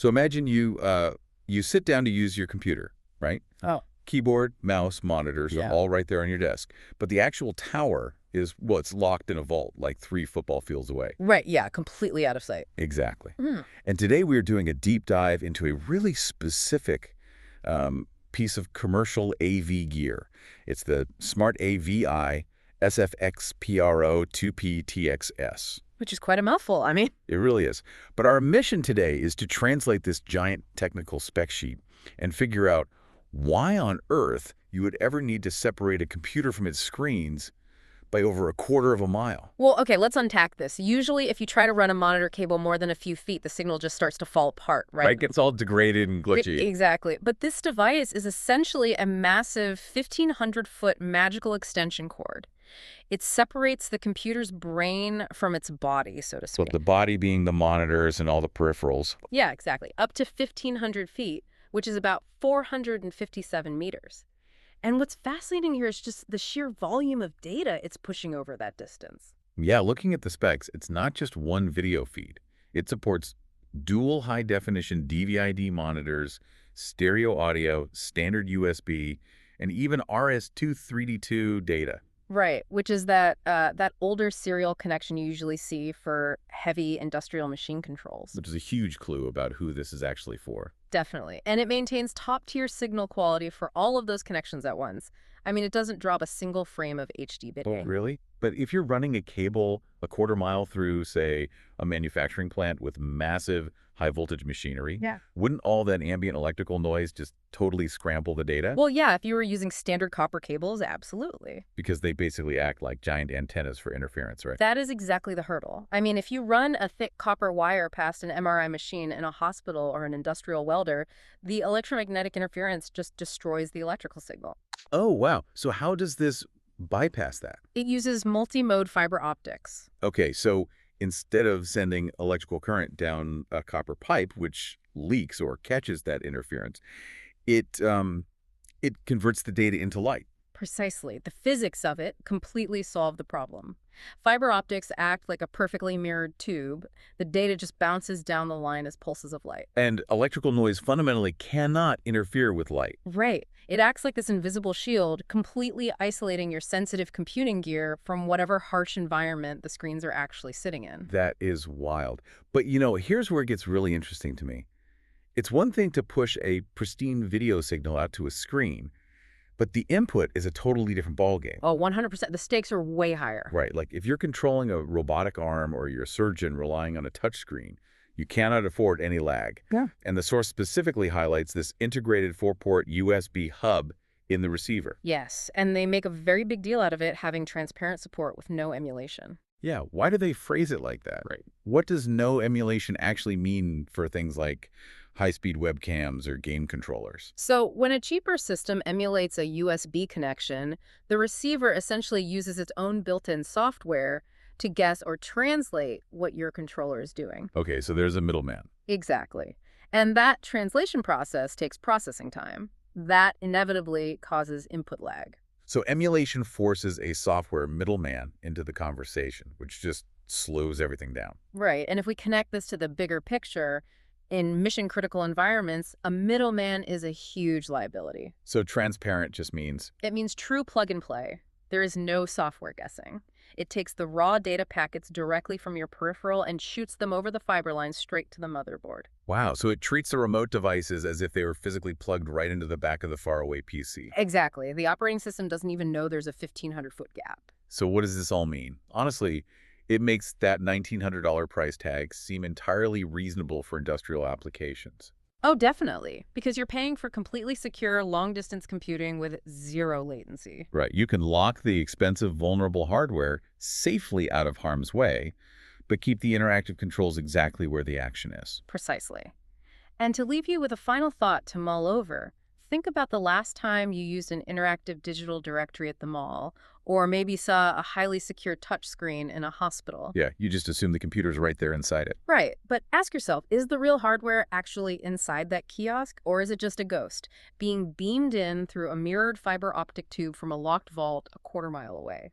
So imagine you sit down to use your computer, right? Oh, Keyboard, mouse, monitors are yeah. all right there on your desk. But the actual tower is, well, it's locked in a vault like 3 football fields away. Right, yeah, completely out of sight. Exactly. Mm. And today we are doing a deep dive into a really specific piece of commercial AV gear. It's the Smart-AVI SFXPRO-2P-TX-S. Which is quite a mouthful. I mean, It really is. But our mission today is to translate this giant technical spec sheet and figure out why on earth you would ever need to separate a computer from its screens by over a quarter of a mile. well, okay, let's unpack this. Usually, if you try to run a monitor cable more than a few feet, the signal just starts to fall apart, right? Right? Gets all degraded and glitchy. Exactly. But this device is essentially a massive 1,500-foot magical extension cord. It separates the computer's brain from its body, so to So speak. the body being the monitors and all the peripherals. Yeah, exactly. Up to 1,500 feet, which is about 457 meters. And what's fascinating here is just the sheer volume of data it's pushing over that distance. Yeah, looking at the specs, it's not just one video feed. It supports dual high-definition DVI-D monitors, stereo audio, standard USB, and even RS-232 data. Right, which is that older serial connection you usually see for heavy industrial machine controls. Which is a huge clue about who this is actually for. Definitely. And it maintains top-tier signal quality for all of those connections at once. I mean, it doesn't drop a single frame of HD bitrate. Really? But if you're running a cable a quarter mile through, say, a manufacturing plant with massive high-voltage machinery, Yeah. wouldn't all that ambient electrical noise just totally scramble the data? Well, yeah, if you were using standard copper cables, absolutely. Because they basically act like giant antennas for interference, right? That is exactly the hurdle. I mean, if you run a thick copper wire past an MRI machine in a hospital or an industrial welder, the electromagnetic interference just destroys the electrical signal. Oh, wow. So how does this bypass that? It uses multimode fiber optics. Okay, so instead of sending electrical current down a copper pipe, which leaks or catches that interference, it converts the data into light. Precisely. The physics of it completely solve the problem. Fiber optics act like a perfectly mirrored tube. The data just bounces down the line as pulses of light. And electrical noise fundamentally cannot interfere with light. Right. It acts like this invisible shield, completely isolating your sensitive computing gear from whatever harsh environment the screens are actually sitting in. That is wild. But, you know, here's where it gets really interesting to me. It's one thing to push a pristine video signal out to a screen, but the input is a totally different ballgame. Oh, 100%. The stakes are way higher. Right, like if you're controlling a robotic arm or you're a surgeon relying on a touchscreen, you cannot afford any lag. Yeah. And the source specifically highlights this integrated 4-port USB hub in the receiver. Yes, and they make a very big deal out of it having transparent support with no emulation. Yeah, why do they phrase it like that? Right. What does no emulation actually mean for things like high-speed webcams or game controllers? So when a cheaper system emulates a USB connection, the receiver essentially uses its own built-in software to guess or translate what your controller is doing. Okay, so there's a middleman. Exactly. And that translation process takes processing time. That inevitably causes input lag. So emulation forces a software middleman into the conversation, which just slows everything down. Right. And if we connect this to the bigger picture, in mission-critical environments, a middleman is a huge liability. So transparent just means It means true plug-and-play. There is no software guessing. It takes the raw data packets directly from your peripheral and shoots them over the fiber line straight to the motherboard. wow, so it treats the remote devices as if they were physically plugged right into the back of the faraway PC. Exactly. The operating system doesn't even know there's a 1,500-foot gap. So what does this all mean? Honestly, it makes that $1,900 price tag seem entirely reasonable for industrial applications. Oh, definitely. Because you're paying for completely secure long-distance computing with zero latency. Right, you can lock the expensive, vulnerable hardware safely out of harm's way, but keep the interactive controls exactly where the action is. Precisely. And to leave you with a final thought to mull over, think about the last time you used an interactive digital directory at the mall, or maybe saw a highly secure touchscreen in a hospital. Yeah, you just assume the computer's right there inside it. Right, but ask yourself, is the real hardware actually inside that kiosk, or is it just a ghost, being beamed in through a mirrored fiber optic tube from a locked vault a quarter mile away?